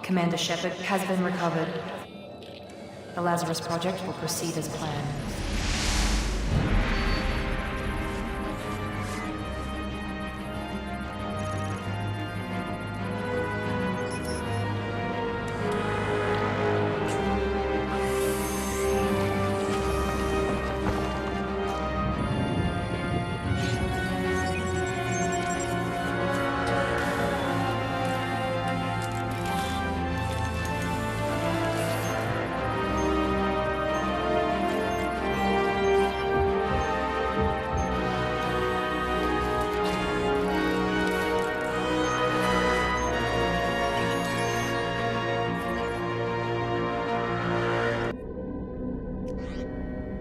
Commander Shepard has been recovered. The Lazarus Project will proceed as planned.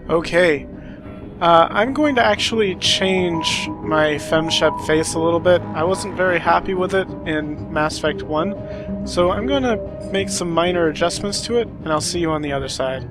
Okay, I'm going to actually change my FemShep face a little bit. I wasn't very happy with it in Mass Effect 1, so I'm going to make some minor adjustments to it, and I'll see you on the other side.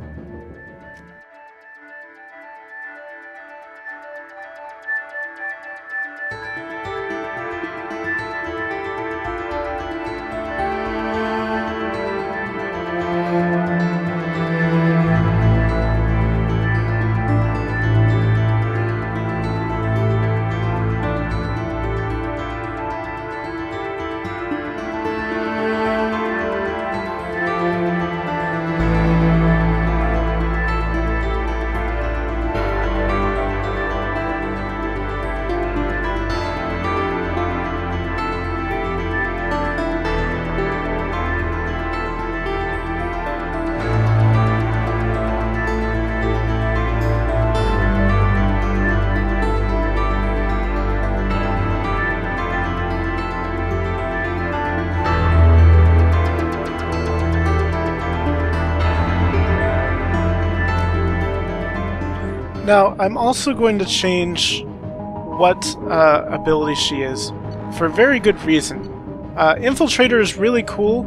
Now, I'm also going to change what ability she is, for a very good reason. Infiltrator is really cool,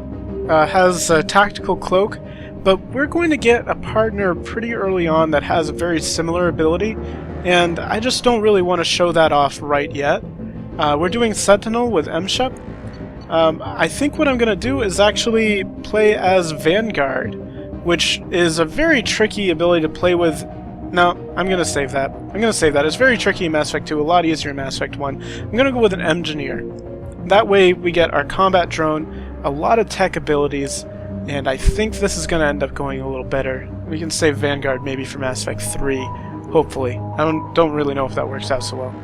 has a tactical cloak, but we're going to get a partner pretty early on that has a very similar ability, and I just don't really want to show that off right yet. We're doing Sentinel with MShep. I think what I'm going to do is actually play as Vanguard, which is a very tricky ability to play with. No, I'm going to save that. It's very tricky in Mass Effect 2, a lot easier in Mass Effect 1. I'm going to go with an Engineer. That way we get our combat drone, a lot of tech abilities, and I think this is going to end up going a little better. We can save Vanguard maybe for Mass Effect 3, hopefully. I don't really know if that works out so well.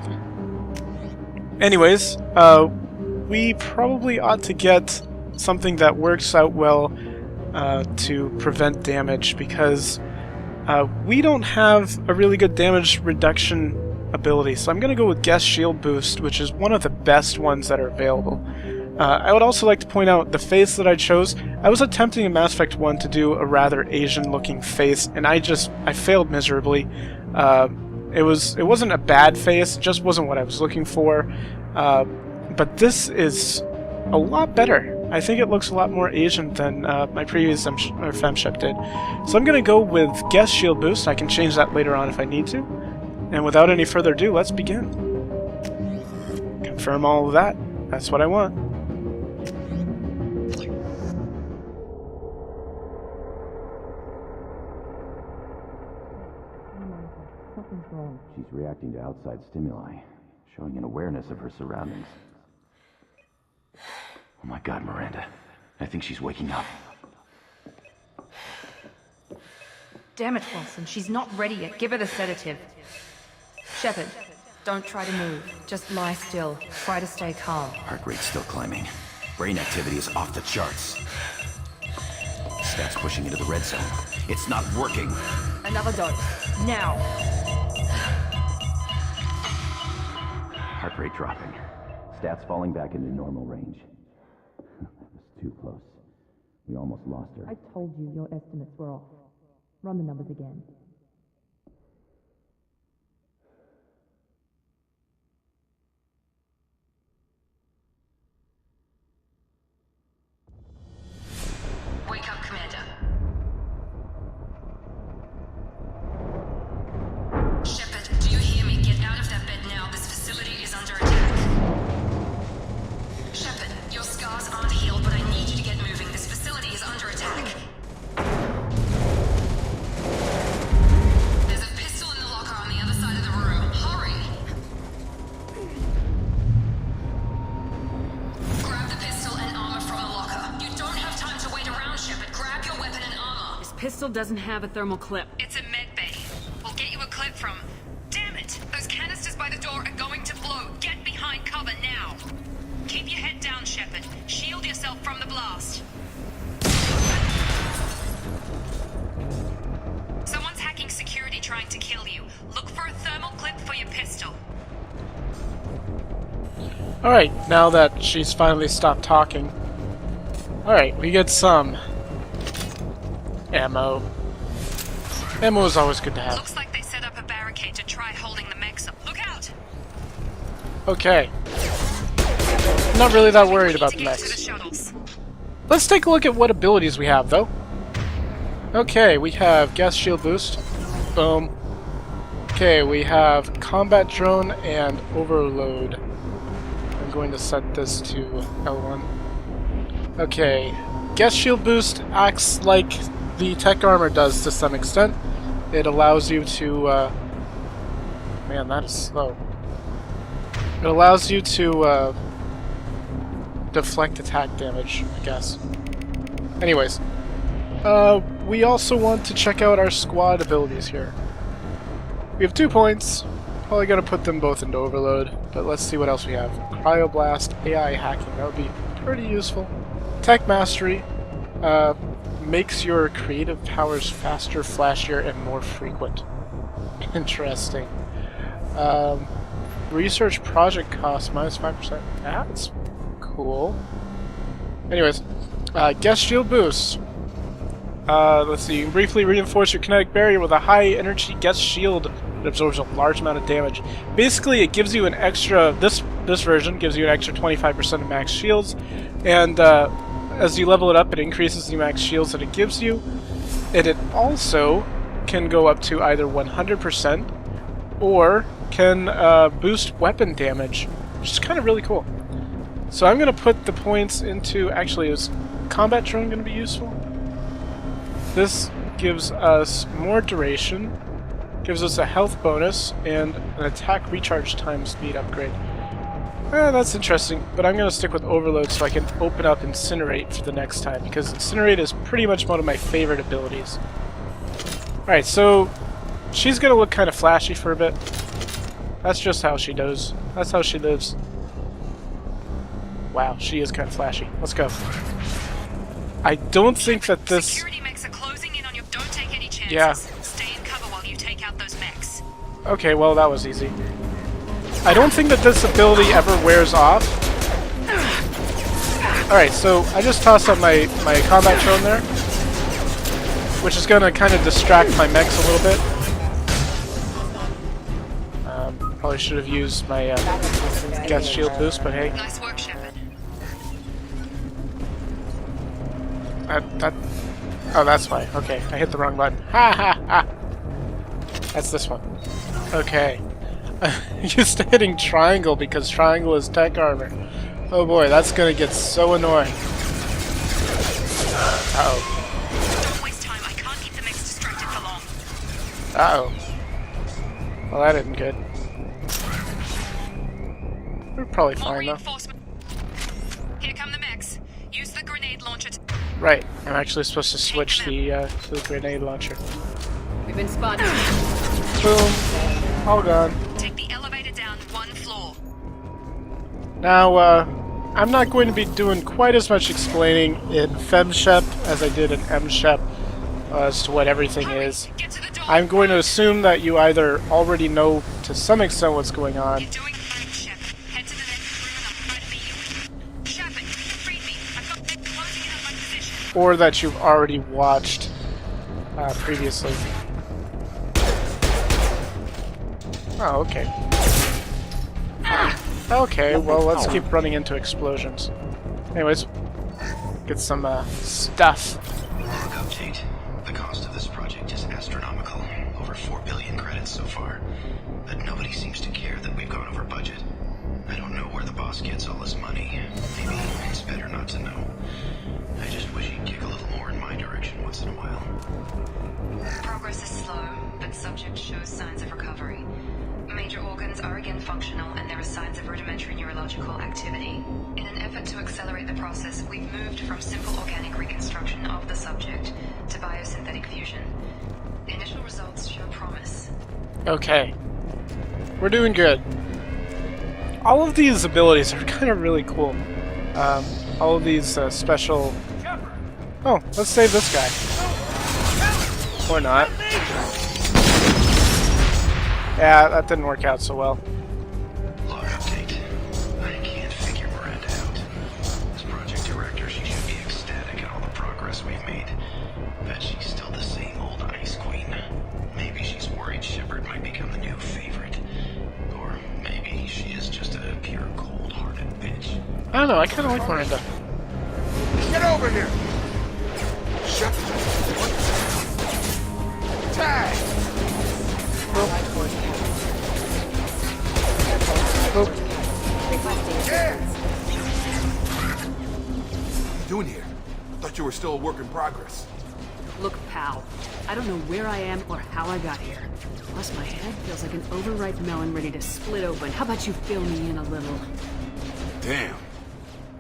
Anyways, we probably ought to get something that works out well to prevent damage, because we don't have a really good damage reduction ability, so I'm going to go with Guest Shield Boost, which is one of the best ones that are available. I would also like to point out the face that I chose. I was attempting in Mass Effect 1 to do a rather Asian-looking face, and I failed miserably. It wasn't a bad face, it just wasn't what I was looking for. But this is a lot better. I think it looks a lot more Asian than my previous FemShep did. So I'm going to go with Guest Shield Boost. I can change that later on if I need to. And without any further ado, let's begin. Confirm all of that. That's what I want. Something's wrong. She's reacting to outside stimuli, showing an awareness of her surroundings. Oh my God, Miranda. I think she's waking up. Damn it, Wilson. She's not ready yet. Give her the sedative. Shepard, don't try to move. Just lie still. Try to stay calm. Heart rate's still climbing. Brain activity is off the charts. Stats pushing into the red zone. It's not working. Another dose. Now. Heart rate dropping. Stats falling back into normal range. That was too close. We almost lost her. I told you your estimates were off. Run the numbers again. Wake up, Commander. Shepard, do you hear me? Get out of that bed now. This facility is under attack. Shepard, your scars aren't healed, but I need you to get moving. This facility pistol doesn't have a thermal clip. It's a med bay. We'll get you a clip from... Damn it! Those canisters by the door are going to blow. Get behind cover now. Keep your head down, Shepard. Shield yourself from the blast. Someone's hacking security trying to kill you. Look for a thermal clip for your pistol. Alright, now that she's finally stopped talking. Alright, we get some ammo. Ammo is always good to have. Looks like they set up a barricade to try holding the mechs up. Look out! Okay. I'm not really that worried about the mechs. Let's take a look at what abilities we have, though. Okay, we have gas shield boost. Boom. Okay, we have combat drone and overload. I'm going to set this to L1. Okay, gas shield boost acts like the tech armor does to some extent. It allows you to, man, that is slow. It allows you to, deflect attack damage, I guess. Anyways, we also want to check out our squad abilities here. We have 2 points. Probably gonna put them both into overload, but let's see what else we have. Cryoblast, AI hacking, that would be pretty useful. Tech mastery, makes your creative powers faster, flashier, and more frequent. Interesting. Research project cost minus 5%. That's cool. Anyways, gas shield boost. Let's see. You can briefly reinforce your kinetic barrier with a high energy gas shield that absorbs a large amount of damage. Basically, it gives you an extra. This version gives you an extra 25% of max shields, and as you level it up, it increases the max shields that it gives you, and it also can go up to either 100% or can boost weapon damage, which is kind of really cool. So I'm going to put the points into... Actually, is combat drone going to be useful? This gives us more duration, gives us a health bonus, and an attack recharge time speed upgrade. That's interesting, but I'm going to stick with Overload so I can open up Incinerate for the next time, because Incinerate is pretty much one of my favorite abilities. Alright, so she's going to look kind of flashy for a bit. That's just how she does. That's how she lives. Wow, she is kind of flashy. Let's go. I don't think that this... Security mechs are closing in on you. Don't take any chances. Yeah. Stay in cover while you take out those mechs. Okay, well, that was easy. I don't think that this ability ever wears off. Alright, so I just tossed up my combat drone there, which is going to kind of distract my mechs a little bit. Probably should have used my gas shield boost, but hey. Nice work, Shepard. Oh, that's why. Okay, I hit the wrong button. Ha ha ha! That's this one. Okay. I'm used to hitting triangle because triangle is tech armor. Oh boy, that's gonna get so annoying. Uh-oh. Don't waste time. I can't keep the mechs distracted for long. Uh-oh. Well, that isn't good. We're probably More fine, though. reinforcement. Here come the mechs. Use the grenade launcher to... Right, I'm actually supposed to switch to the grenade launcher. We've been spotted. Boom. All gone. Take the elevator down 1 floor. Now, I'm not going to be doing quite as much explaining in FemShep as I did in MShep as to what everything is. Get to the door. I'm going to assume that you either already know to some extent what's going on, You're doing fine, Shepard. Head to the next room and I'll try to beat you. Shepard, freed me. I've got them closing in on my position. or that you've already watched previously. Oh, okay. Okay, well, let's keep running into explosions. Anyways, get some stuff. Log update. The cost of this project is astronomical. Over 4 billion credits so far. But nobody seems to care that we've gone over budget. I don't know where the boss gets all this money. Maybe it's better not to know. I just wish he'd kick a little more in my direction once in a while. Progress is slow, but subject shows signs of recovery. Major organs are again functional, and there are signs of rudimentary neurological activity. In an effort to accelerate the process, we've moved from simple organic reconstruction of the subject to biosynthetic fusion. The initial results show promise. Okay. We're doing good. All of these abilities are kind of really cool. All of these special... Oh, let's save this guy. Or not. Yeah, that didn't work out so well. Log update. I can't figure Miranda out. As project director, she should be ecstatic at all the progress we've made. Bet she's still the same old ice queen. Maybe she's worried Shepard might become the new favorite. Or maybe she is just a pure cold-hearted bitch. I don't know, I kind of like Miranda. Get over here! Shepard! Tag! Yeah! What are you doing here? Thought you were still a work in progress. Look, pal. I don't know where I am or how I got here. Plus, my head feels like an overripe melon ready to split open. How about you fill me in a little? Damn.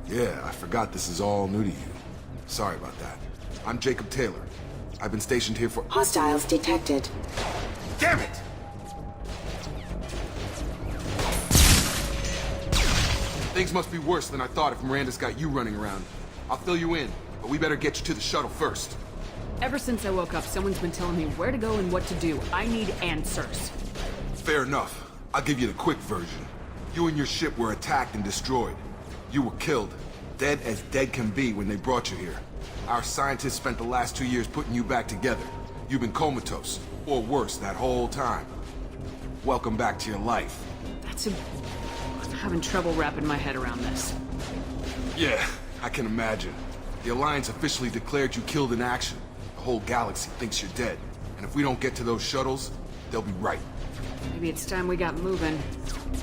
Yeah, I forgot this is all new to you. Sorry about that. I'm Jacob Taylor. I've been stationed here for... Hostiles detected. Damn it! Things must be worse than I thought if Miranda's got you running around. I'll fill you in, but we better get you to the shuttle first. Ever since I woke up, someone's been telling me where to go and what to do. I need answers. Fair enough. I'll give you the quick version. You and your ship were attacked and destroyed. You were killed. Dead as dead can be when they brought you here. Our scientists spent the last 2 years putting you back together. You've been comatose, or worse, that whole time. Welcome back to your life. I'm having trouble wrapping my head around this. Yeah, I can imagine. The Alliance officially declared you killed in action. The whole galaxy thinks you're dead. And if we don't get to those shuttles, they'll be right. Maybe it's time we got moving.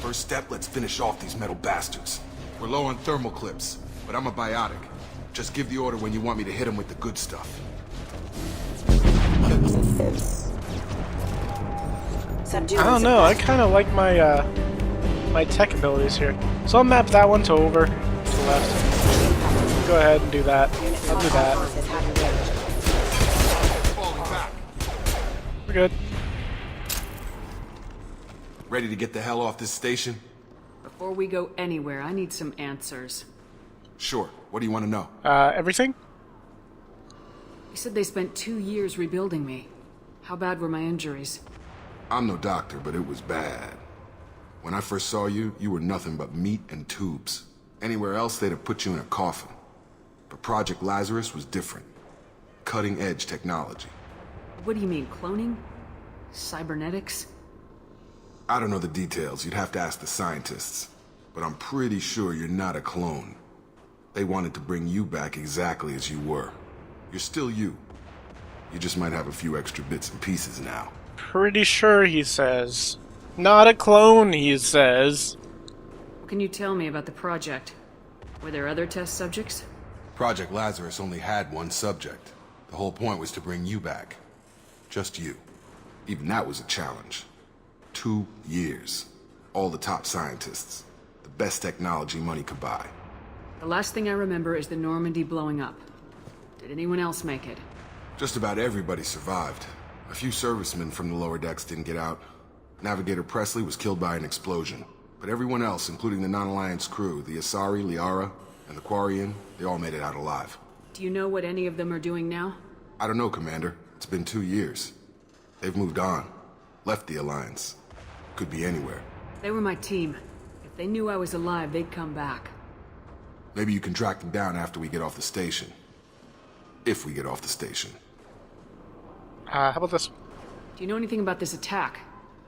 First step, let's finish off these metal bastards. We're low on thermal clips, but I'm a biotic. Just give the order when you want me to hit them with the good stuff. Subdue I don't know, I kind of like my, my tech abilities here. So I'll map that one to over, to the left. Go ahead and do that. I'll do that. Falling back. We're good. Ready to get the hell off this station? Before we go anywhere, I need some answers. Sure. What do you want to know? Everything? You said they spent 2 years rebuilding me. How bad were my injuries? I'm no doctor, but it was bad. When I first saw you, you were nothing but meat and tubes. Anywhere else, they'd have put you in a coffin. But Project Lazarus was different. Cutting-edge technology. What do you mean, cloning? Cybernetics? I don't know the details. You'd have to ask the scientists. But I'm pretty sure you're not a clone. They wanted to bring you back exactly as you were. You're still you. You just might have a few extra bits and pieces now. Pretty sure, he says. Not a clone, he says. What can you tell me about the project? Were there other test subjects? Project Lazarus only had one subject. The whole point was to bring you back. Just you. Even that was a challenge. 2 years. All the top scientists. The best technology money could buy. The last thing I remember is the Normandy blowing up. Did anyone else make it? Just about everybody survived. A few servicemen from the lower decks didn't get out. Navigator Presley was killed by an explosion. But everyone else, including the non-Alliance crew, the Asari, Liara, and the Quarian, they all made it out alive. Do you know what any of them are doing now? I don't know, Commander. It's been 2 years. They've moved on. Left the Alliance. Could be anywhere. They were my team. If they knew I was alive, they'd come back. Maybe you can track them down after we get off the station. If we get off the station. How about this? Do you know anything about this attack?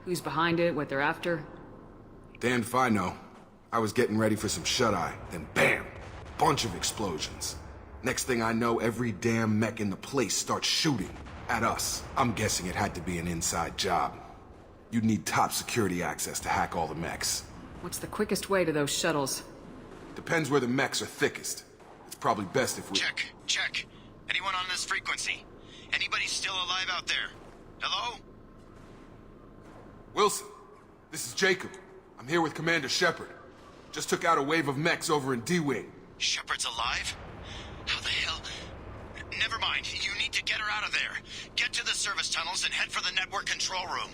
Who's behind it, what they're after? Damned if I know. I was getting ready for some shut-eye, then bam! Bunch of explosions. Next thing I know, every damn mech in the place starts shooting at us. I'm guessing it had to be an inside job. You'd need top security access to hack all the mechs. What's the quickest way to those shuttles? Depends where the mechs are thickest. It's probably best if we... Check. Anyone on this frequency? Anybody still alive out there? Hello? Wilson, this is Jacob. I'm here with Commander Shepard. Just took out a wave of mechs over in D-Wing. Shepard's alive? How the hell? Never mind. You need to get her out of there. Get to the service tunnels and head for the network control room.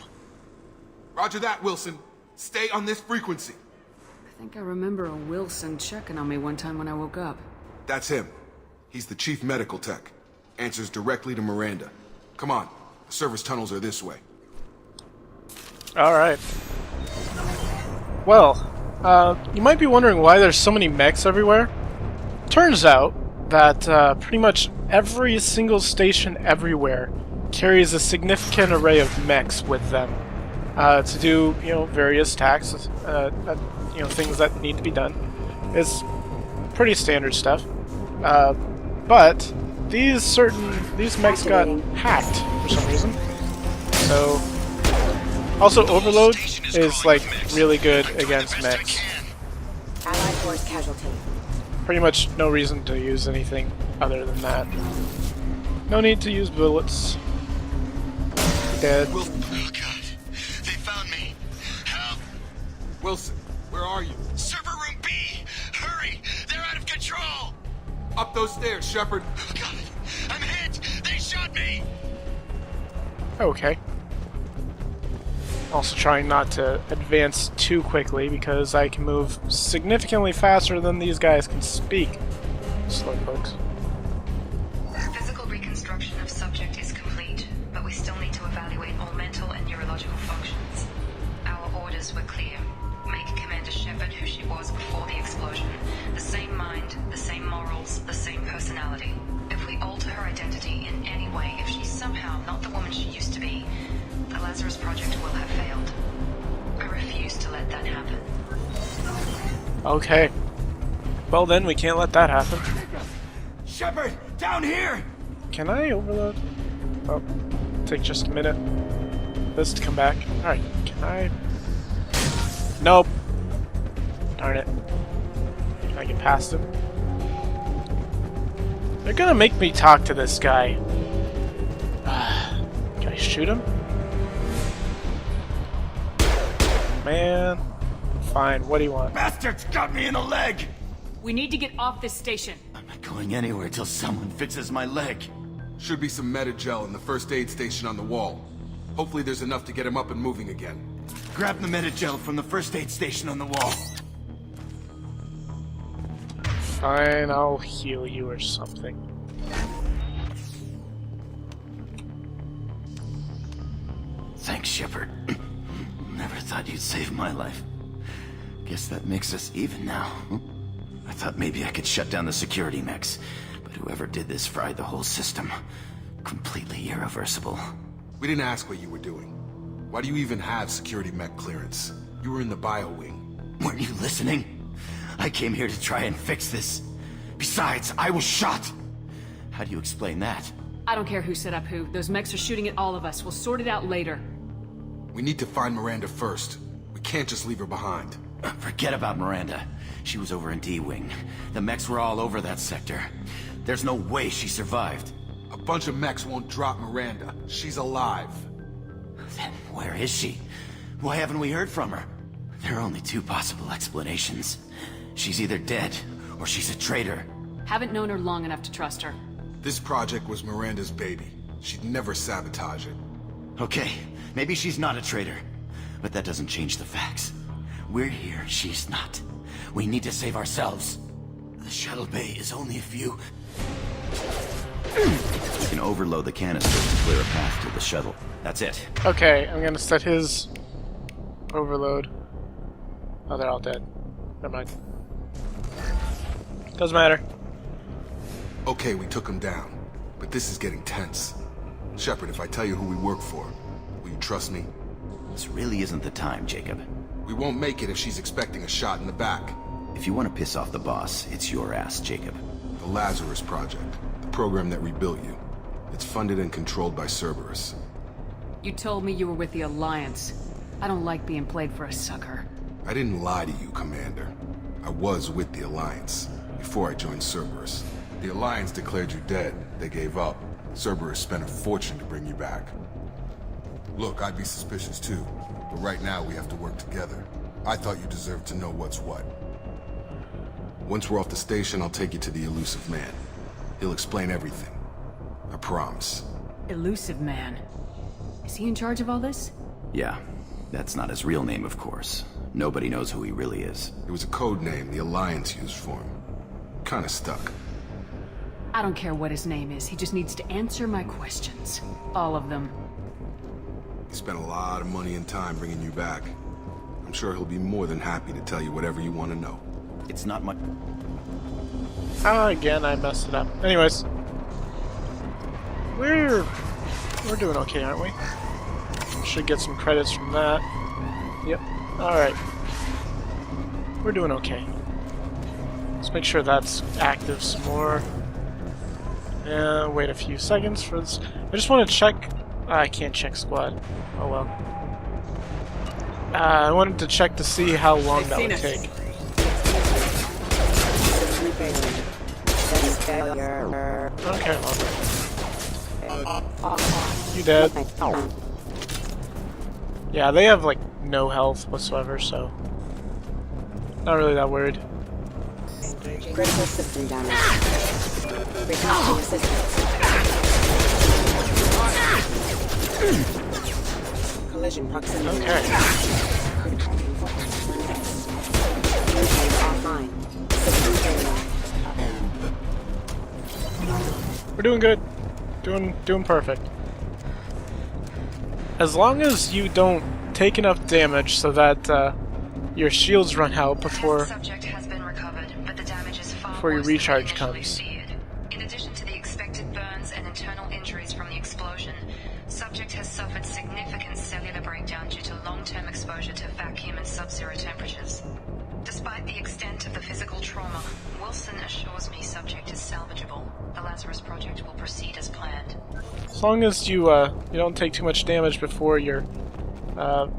Roger that, Wilson. Stay on this frequency. I think I remember a Wilson checking on me one time when I woke up. That's him. He's the chief medical tech. Answers directly to Miranda. Come on. The service tunnels are this way. Alright. Well, you might be wondering why there's so many mechs everywhere. Turns out that pretty much every single station everywhere carries a significant array of mechs with them to do, various tasks, things that need to be done. It's pretty standard stuff. But these mechs got hacked for some reason. So, also Overload is like really good against mechs. Allied force casualty. Pretty much no reason to use anything other than that. No need to use bullets. Dead. Oh god, they found me. Help! Wilson, where are you? Server room B! Hurry! They're out of control! Up those stairs, Shepard. Oh god, I'm hit! They shot me! Okay. Also trying not to advance too quickly because I can move significantly faster than these guys can speak. Slowpokes. Physical reconstruction of subject is complete, but we still need to evaluate all mental and neurological functions. Our orders were clear. Make Commander Shepard who she was before the explosion. The same mind, the same morals, the same personality. If we alter her identity in any way, if she's somehow not the woman she used to be, the Lazarus Project will have failed. I refuse to let that happen. Okay. Well then, we can't let that happen. Shepard, down here! Can I overload? Oh, take just a minute. This to come back. Alright, can I? Nope. Darn it. Can I get past him? They're gonna make me talk to this guy. Can I shoot him? Man. Fine, what do you want? Bastards got me in the leg! We need to get off this station. I'm not going anywhere till someone fixes my leg. Should be some Metagel in the first aid station on the wall. Hopefully there's enough to get him up and moving again. Grab the Metagel from the first aid station on the wall. Fine, I'll heal you or something. Thanks, Shepard. Never thought you'd save my life. Guess that makes us even now. I thought maybe I could shut down the security mechs, but whoever did this fried the whole system. Completely irreversible. We didn't ask what you were doing. Why do you even have security mech clearance? You were in the bio wing. Weren't you listening? I came here to try and fix this. Besides, I was shot. How do you explain that? I don't care who set up who. Those mechs are shooting at all of us. We'll sort it out later. We need to find Miranda first. We can't just leave her behind. Forget about Miranda. She was over in D-Wing. The mechs were all over that sector. There's no way she survived. A bunch of mechs won't drop Miranda. She's alive. Then where is she? Why haven't we heard from her? There are only two possible explanations. She's either dead, or she's a traitor. Haven't known her long enough to trust her. This project was Miranda's baby. She'd never sabotage it. Okay, maybe she's not a traitor. But that doesn't change the facts. We're here, she's not. We need to save ourselves. The shuttle bay is only a few... You can overload the canisters to clear a path to the shuttle. That's it. Okay, I'm gonna set his overload. Oh, they're all dead. Never mind. Doesn't matter. Okay, we took him down. But this is getting tense. Shepard, if I tell you who we work for, will you trust me? This really isn't the time, Jacob. We won't make it if she's expecting a shot in the back. If you want to piss off the boss, it's your ass, Jacob. The Lazarus Project. The program that rebuilt you. It's funded and controlled by Cerberus. You told me you were with the Alliance. I don't like being played for a sucker. I didn't lie to you, Commander. I was with the Alliance, before I joined Cerberus. The Alliance declared you dead. They gave up. Cerberus spent a fortune to bring you back. Look, I'd be suspicious too, but right now we have to work together. I thought you deserved to know what's what. Once we're off the station, I'll take you to the elusive man. He'll explain everything. I promise. Elusive man. Is he in charge of all this? Yeah, that's not his real name, of course. Nobody knows who he really is. It was a code name the Alliance used for him. Kinda stuck. I don't care what his name is, he just needs to answer my questions. All of them. He spent a lot of money and time bringing you back. I'm sure he'll be more than happy to tell you whatever you want to know. It's not much. Again, I messed it up. Anyways. We're doing okay, aren't we? Should get some credits from that. Yep. Alright. We're doing okay. Let's make sure that's active some more. Wait a few seconds for this. I just want to check. I can't check squad. Oh well. I wanted to check to see how long that would take. Okay, well. You dead. Yeah, they have like no health whatsoever, so not really that worried. Critical system damage. Requesting assistance. Collision proximity. Okay. Offline. System failure. We're doing good. Doing perfect. As long as you don't take enough damage so that your shields run out before Subject has been recovered, but the damage is far before your worse than recharge initially comes. feared. In addition to the expected burns and internal injuries from the explosion, subject has suffered significant cellular breakdown due to long-term exposure to vacuum and sub-zero temperatures. Despite the extent of the physical trauma, Wilson assures me subject is salvageable. The Lazarus project will proceed as planned. As long as you you don't take too much damage before your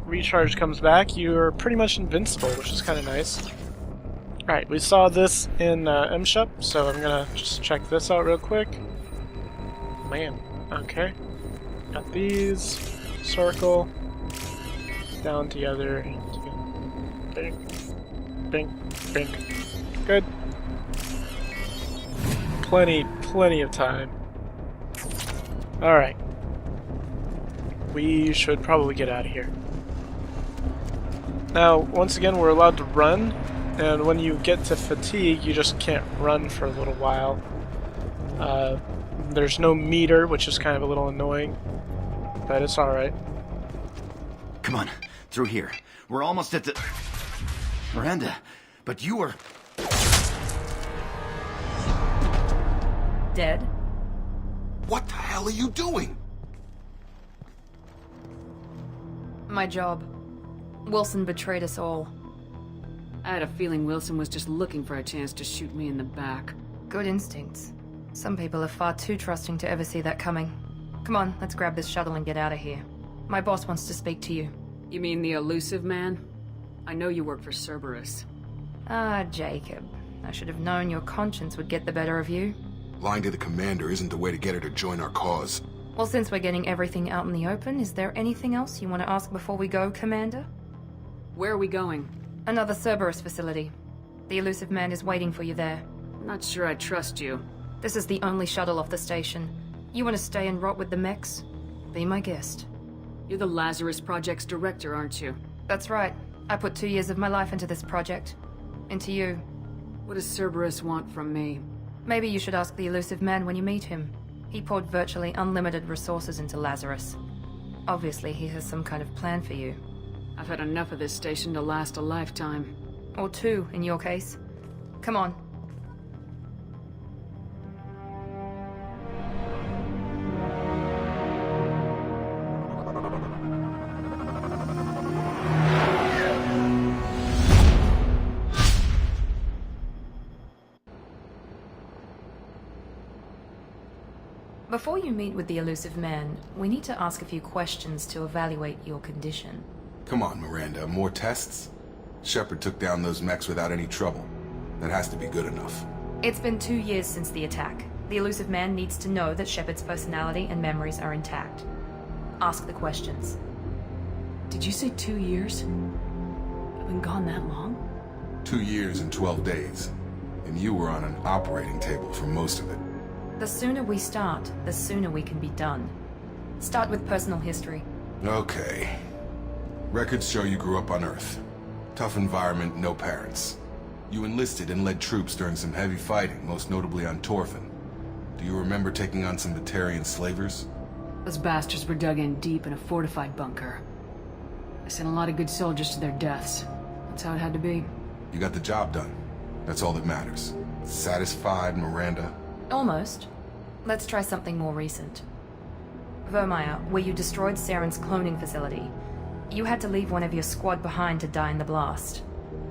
recharge comes back, you're pretty much invincible, which is kind of nice. Alright, we saw this in M-Shep, so I'm gonna just check this out real quick. Man, okay. Got these. Circle. Down together. Bing. Bing. Bing. Good. Plenty of time. Alright. We should probably get out of here. Now, once again, we're allowed to run, and when you get to fatigue, you just can't run for a little while. There's no meter, which is kind of a little annoying, but it's alright. Come on, through here. We're almost at the... Miranda, but you were... Dead? What the hell are you doing? My job. Wilson betrayed us all. I had a feeling Wilson was just looking for a chance to shoot me in the back. Good instincts. Some people are far too trusting to ever see that coming. Come on, let's grab this shuttle and get out of here. My boss wants to speak to you. You mean the elusive man? I know you work for Cerberus. Ah, Jacob. I should have known your conscience would get the better of you. Lying to the commander isn't the way to get her to join our cause. Well, since we're getting everything out in the open, is there anything else you want to ask before we go, Commander? Where are we going? Another Cerberus facility. The elusive man is waiting for you there. I'm not sure I trust you. This is the only shuttle off the station. You want to stay and rot with the mechs? Be my guest. You're the Lazarus Project's director, aren't you? That's right. I put 2 years of my life into this project. Into you. What does Cerberus want from me? Maybe you should ask the elusive man when you meet him. He poured virtually unlimited resources into Lazarus. Obviously, he has some kind of plan for you. I've had enough of this station to last a lifetime. Or 2, in your case. Come on. Before you meet with the elusive man, we need to ask a few questions to evaluate your condition. Come on, Miranda, more tests? Shepard took down those mechs without any trouble. That has to be good enough. It's been 2 years since the attack. The elusive man needs to know that Shepard's personality and memories are intact. Ask the questions. Did you say 2 years? I've been gone that long? 2 years and 12 days. And you were on an operating table for most of it. The sooner we start, the sooner we can be done. Start with personal history. Okay. Records show you grew up on Earth. Tough environment, no parents. You enlisted and led troops during some heavy fighting, most notably on Torfin. Do you remember taking on some Batarian slavers? Those bastards were dug in deep in a fortified bunker. I sent a lot of good soldiers to their deaths. That's how it had to be. You got the job done. That's all that matters. Satisfied, Miranda? Almost. Let's try something more recent. Vermeer, where you destroyed Saren's cloning facility. You had to leave one of your squad behind to die in the blast.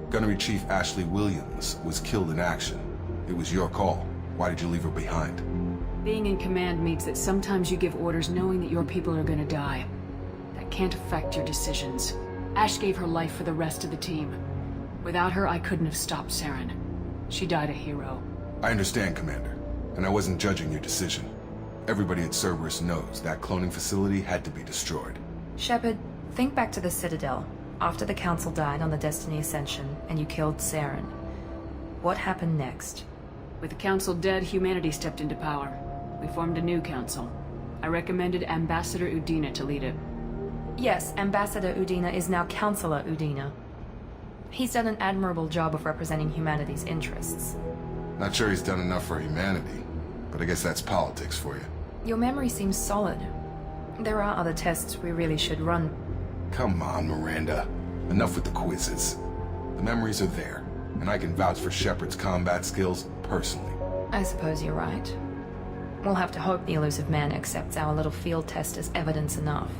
Gunnery Chief Ashley Williams was killed in action. It was your call. Why did you leave her behind? Being in command means that sometimes you give orders knowing that your people are gonna die. That can't affect your decisions. Ash gave her life for the rest of the team. Without her, I couldn't have stopped Saren. She died a hero. I understand, Commander. And I wasn't judging your decision. Everybody at Cerberus knows that cloning facility had to be destroyed. Shepard, think back to the Citadel, after the Council died on the Destiny Ascension, and you killed Saren. What happened next? With the Council dead, humanity stepped into power. We formed a new council. I recommended Ambassador Udina to lead it. Yes, Ambassador Udina is now Councillor Udina. He's done an admirable job of representing humanity's interests. Not sure he's done enough for humanity, but I guess that's politics for you. Your memory seems solid. There are other tests we really should run. Come on, Miranda. Enough with the quizzes. The memories are there, and I can vouch for Shepard's combat skills personally. I suppose you're right. We'll have to hope the elusive man accepts our little field test as evidence enough.